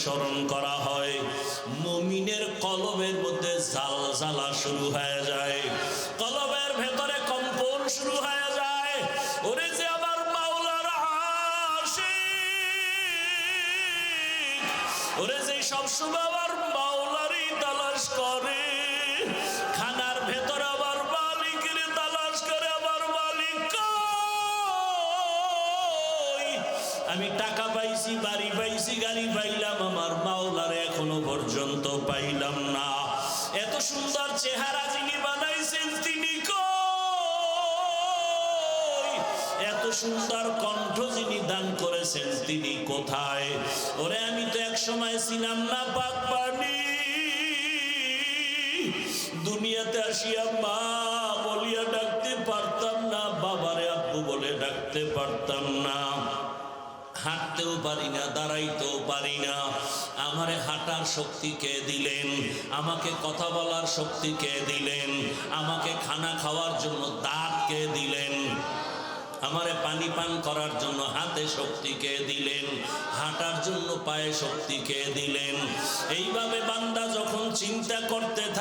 স্মরণ করা হয়, মুমিনের কলবের মধ্যে জালজালা শুরু হয়ে যায়, কলবের ভেতরে কম্পন শুরু হয়ে যায়। ওরে যে আমার মাওলার আশিক, ওরে যে সবসময় আমার মাওলারই তালাশ করে, খানার ভেতরে আবার মালিকের তালাশ করে, আমার মালিক কই? আমি টাকা পাইছি, বাড়ি পাইছি, গাড়ি পাইলাম, আমার মাওলার এখনো পর্যন্ত পাইলাম না। এত সুন্দর চেহারা যিনি বানাইছেন তিনি কই? এত সুন্দর কণ্ঠ যিনি দান করেছেন তিনি কোথায়? ওরে আমি তো এক সময় ছিলাম না পাক পানি, দুনিয়াতে আসিয়া মা বলিয়া ডাকতে পারতাম না, বাবারে আব্বু বলে ডাকতে পারতাম না, হাঁটতেও পারি না, দাঁড়াইতেও পারি না। আমারে হাঁটার শক্তি কে দিলেন? আমাকে কথা বলার শক্তি কে দিলেন? আমাকে খানা খাওয়ার জন্য দাঁত কে দিলেন? আমারে পানি পান করার জন্য হাতে শক্তি কে দিলেন? হাঁটার জন্য পায়ে শক্তি কে দিলেন? এইভাবে বান্দা যখন চিন্তা করতে থাকে